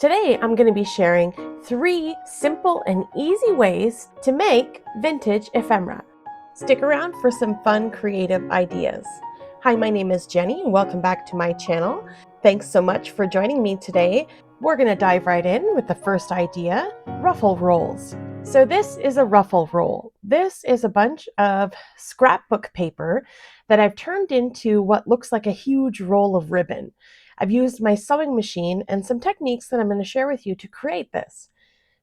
Today, I'm going to be sharing 3 simple and easy ways to make vintage ephemera. Stick around for some fun, creative ideas. Hi, my name is Jenny, and welcome back to my channel. Thanks so much for joining me today. We're going to dive right in with the first idea, Ruffle Rolls. So this is a ruffle roll. This is a bunch of scrapbook paper that I've turned into what looks like a huge roll of ribbon. I've used my sewing machine and some techniques that I'm going to share with you to create this.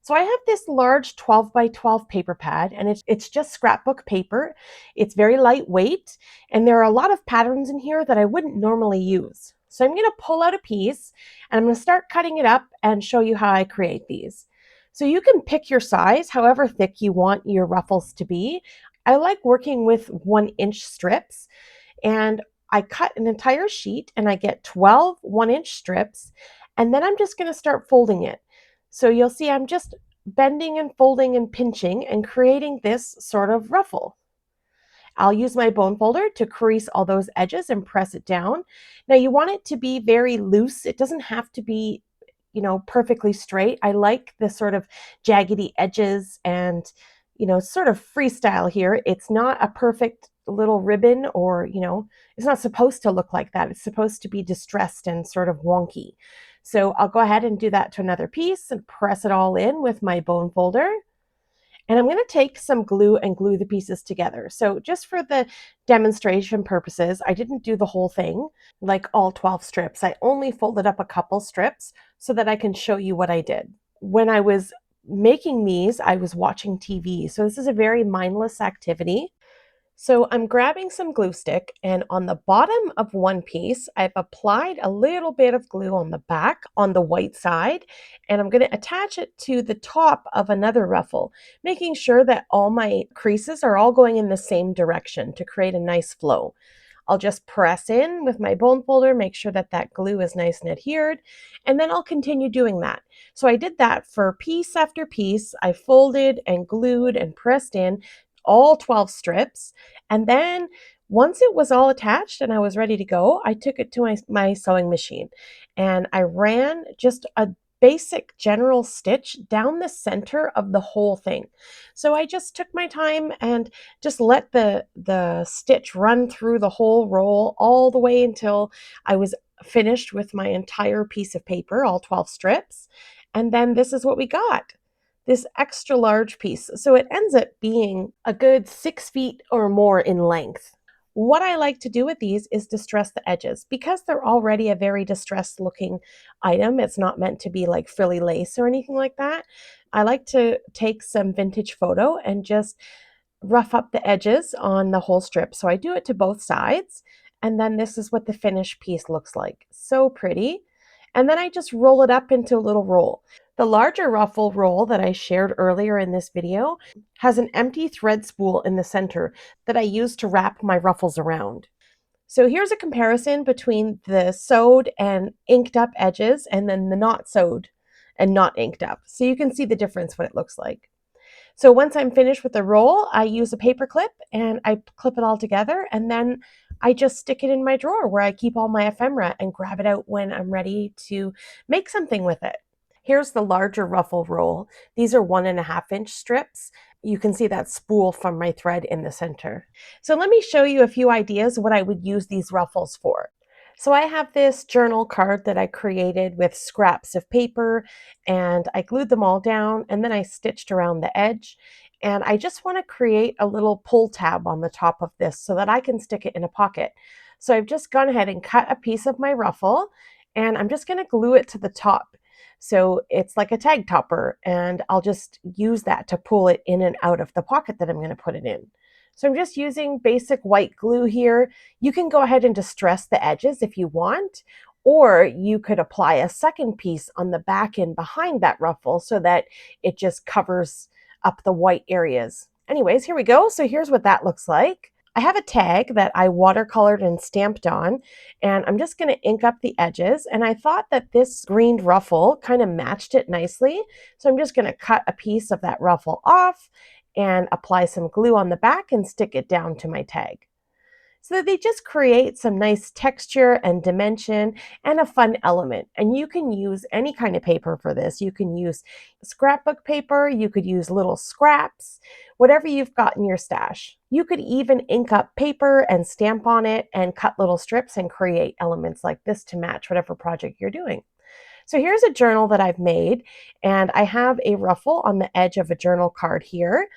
So I have this large 12 by 12 paper pad, and it's just scrapbook paper. It's very lightweight, and there are a lot of patterns in here that I wouldn't normally use. So I'm going to pull out a piece, and I'm going to start cutting it up and show you how I create these. So you can pick your size, however thick you want your ruffles to be. I like working with 1-inch strips, and I cut an entire sheet and I get 12 1-inch strips, and then I'm just going to start folding it. So you'll see I'm just bending and folding and pinching and creating this sort of ruffle. I'll use my bone folder to crease all those edges and press it down. Now you want it to be very loose. It doesn't have to be, perfectly straight. I like the sort of jaggedy edges and, sort of freestyle here. It's not a perfect little ribbon or, it's not supposed to look like that. It's supposed to be distressed and sort of wonky. So I'll go ahead and do that to another piece and press it all in with my bone folder. And I'm going to take some glue and glue the pieces together. So just for the demonstration purposes, I didn't do the whole thing, like all 12 strips. I only folded up a couple strips so that I can show you what I did. When I was making these, I was watching TV. So this is a very mindless activity. So I'm grabbing some glue stick, and on the bottom of one piece, I've applied a little bit of glue on the back on the white side, and I'm going to attach it to the top of another ruffle, making sure that all my creases are all going in the same direction to create a nice flow. I'll just press in with my bone folder, make sure that that glue is nice and adhered, and then I'll continue doing that. So I did that for piece after piece. I folded and glued and pressed in all 12 strips. And then once it was all attached and I was ready to go, I took it to my sewing machine and I ran just a basic general stitch down the center of the whole thing. So I just took my time and just let the stitch run through the whole roll all the way until I was finished with my entire piece of paper, all 12 strips. And then this is what we got, this extra large piece. So it ends up being a good 6 feet or more in length. What I like to do with these is distress the edges. Because they're already a very distressed looking item, it's not meant to be like frilly lace or anything like that. I like to take some vintage photo and just rough up the edges on the whole strip. So I do it to both sides. And then this is what the finished piece looks like. So pretty. And then I just roll it up into a little roll. The larger ruffle roll that I shared earlier in this video has an empty thread spool in the center that I use to wrap my ruffles around. So here's a comparison between the sewed and inked up edges and then the not sewed and not inked up. So you can see the difference what it looks like. So once I'm finished with the roll, I use a paper clip and I clip it all together, and then I just stick it in my drawer where I keep all my ephemera and grab it out when I'm ready to make something with it. Here's the larger ruffle roll. These are 1.5-inch strips. You can see that spool from my thread in the center. So let me show you a few ideas what I would use these ruffles for. So I have this journal card that I created with scraps of paper, and I glued them all down and then I stitched around the edge. And I just want to create a little pull tab on the top of this so that I can stick it in a pocket. So I've just gone ahead and cut a piece of my ruffle, and I'm just going to glue it to the top. So it's like a tag topper, and I'll just use that to pull it in and out of the pocket that I'm going to put it in. So I'm just using basic white glue here. You can go ahead and distress the edges if you want, or you could apply a second piece on the back and behind that ruffle so that it just covers up the white areas. Anyways, here we go. So here's what that looks like. I have a tag that I watercolored and stamped on, and I'm just going to ink up the edges. And I thought that this greened ruffle kind of matched it nicely. So I'm just going to cut a piece of that ruffle off and apply some glue on the back and stick it down to my tag. so that they just create some nice texture and dimension and a fun element. And you can use any kind of paper for this. You can use scrapbook paper, you could use little scraps, whatever you've got in your stash. You could even ink up paper and stamp on it and cut little strips and create elements like this to match whatever project you're doing. So here's a journal that I've made, and I have a ruffle on the edge of a journal card here.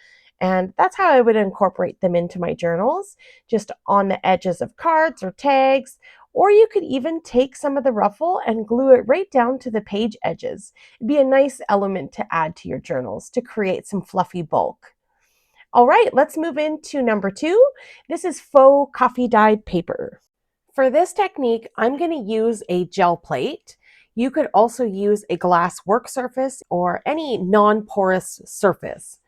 And that's how I would incorporate them into my journals, just on the edges of cards or tags. Or you could even take some of the ruffle and glue it right down to the page edges. It'd be a nice element to add to your journals to create some fluffy bulk. All right, let's move into number 2. This is faux coffee-dyed paper. For this technique, I'm going to use a gel plate. You could also use a glass work surface or any non-porous surface.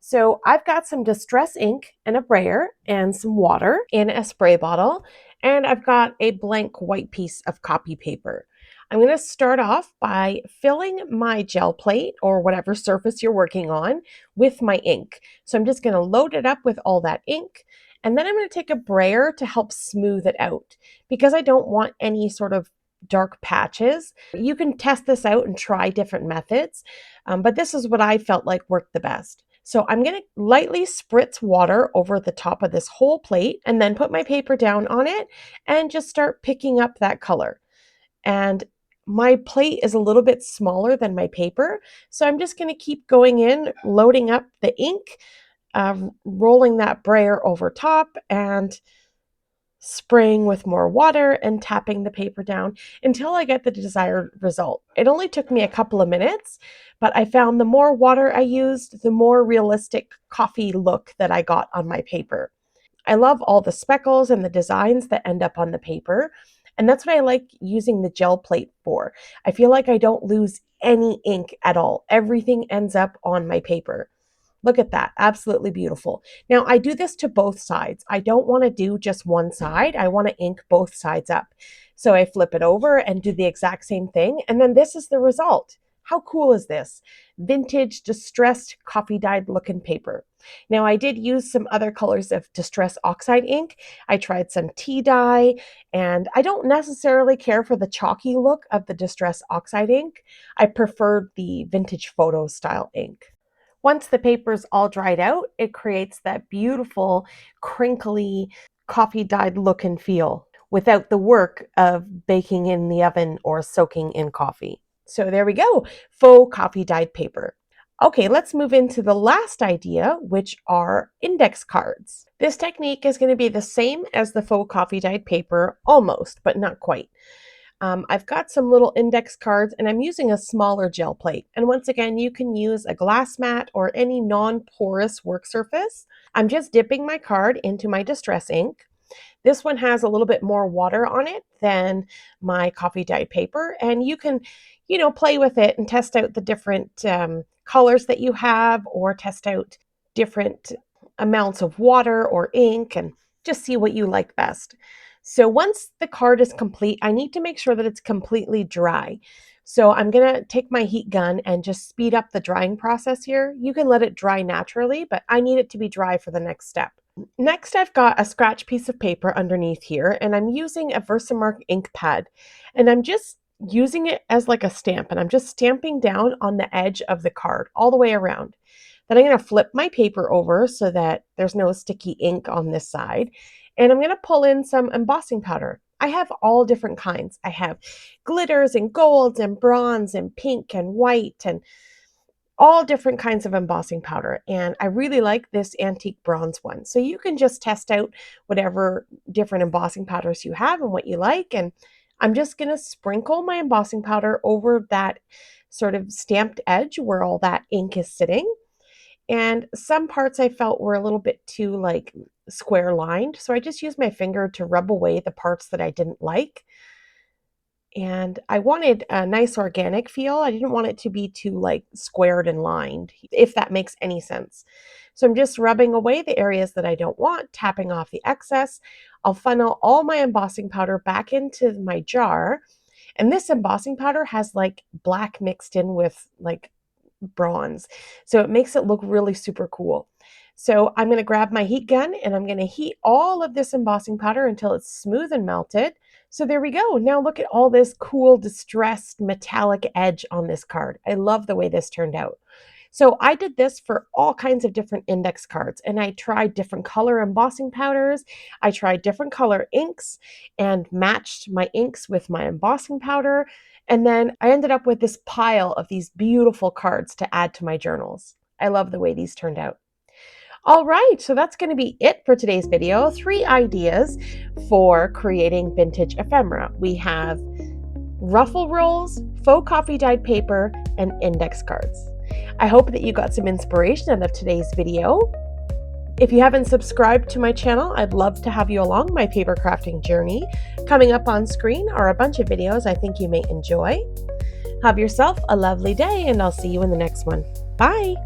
So I've got some distress ink and a brayer and some water in a spray bottle, and I've got a blank white piece of copy paper. I'm going to start off by filling my gel plate or whatever surface you're working on with my ink. So I'm just going to load it up with all that ink, and then I'm going to take a brayer to help smooth it out because I don't want any sort of dark patches. You can test this out and try different methods, but this is what I felt like worked the best. So I'm going to lightly spritz water over the top of this whole plate and then put my paper down on it and just start picking up that color. And my plate is a little bit smaller than my paper, so I'm just going to keep going in, loading up the ink, rolling that brayer over top and spraying with more water and tapping the paper down until I get the desired result. It only took me a couple of minutes, but I found the more water I used, the more realistic coffee look that I got on my paper. I love all the speckles and the designs that end up on the paper, and that's what I like using the gel plate for. I feel like I don't lose any ink at all. Everything ends up on my paper. Look at that, absolutely beautiful. Now I do this to both sides. I don't want to do just one side. I want to ink both sides up. So I flip it over and do the exact same thing. And then this is the result. How cool is this? Vintage distressed coffee dyed looking paper. Now I did use some other colors of distress oxide ink. I tried some tea dye, and I don't necessarily care for the chalky look of the distress oxide ink. I prefer the vintage photo style ink. Once the paper's all dried out, it creates that beautiful, crinkly, coffee-dyed look and feel without the work of baking in the oven or soaking in coffee. So there we go, faux coffee-dyed paper. Okay, let's move into the last idea, which are index cards. This technique is going to be the same as the faux coffee-dyed paper, almost, but not quite. I've got some little index cards and I'm using a smaller gel plate. And once again, you can use a glass mat or any non-porous work surface. I'm just dipping my card into my distress ink. This one has a little bit more water on it than my coffee dyed paper. And you can, play with it and test out the different colors that you have or test out different amounts of water or ink and just see what you like best. So once the card is complete, I need to make sure that it's completely dry. So I'm going to take my heat gun and just speed up the drying process here. You can let it dry naturally, but I need it to be dry for the next step. Next, I've got a scratch piece of paper underneath here, and I'm using a Versamark ink pad, and I'm just using it as like a stamp, and I'm just stamping down on the edge of the card all the way around. Then I'm going to flip my paper over so that there's no sticky ink on this side. And I'm going to pull in some embossing powder. I have all different kinds. I have glitters and golds and bronze and pink and white and all different kinds of embossing powder. And I really like this antique bronze one. So you can just test out whatever different embossing powders you have and what you like. And I'm just going to sprinkle my embossing powder over that sort of stamped edge where all that ink is sitting. And some parts I felt were a little bit too like square lined. So I just used my finger to rub away the parts that I didn't like. And I wanted a nice organic feel. I didn't want it to be too like squared and lined, if that makes any sense. So I'm just rubbing away the areas that I don't want, tapping off the excess. I'll funnel all my embossing powder back into my jar. And this embossing powder has like black mixed in with like bronze. So it makes it look really super cool. So I'm going to grab my heat gun and I'm going to heat all of this embossing powder until it's smooth and melted. So there we go. Now look at all this cool distressed metallic edge on this card. I love the way this turned out. So I did this for all kinds of different index cards, and I tried different color embossing powders. I tried different color inks and matched my inks with my embossing powder. And then I ended up with this pile of these beautiful cards to add to my journals. I love the way these turned out. All right, so that's going to be it for today's video. 3 ideas for creating vintage ephemera. We have Ruffle Rolls, Faux Coffee-Dyed Paper, and index cards. I hope that you got some inspiration out of today's video. If you haven't subscribed to my channel, I'd love to have you along my paper crafting journey. Coming up on screen are a bunch of videos I think you may enjoy. Have yourself a lovely day, and I'll see you in the next one. Bye!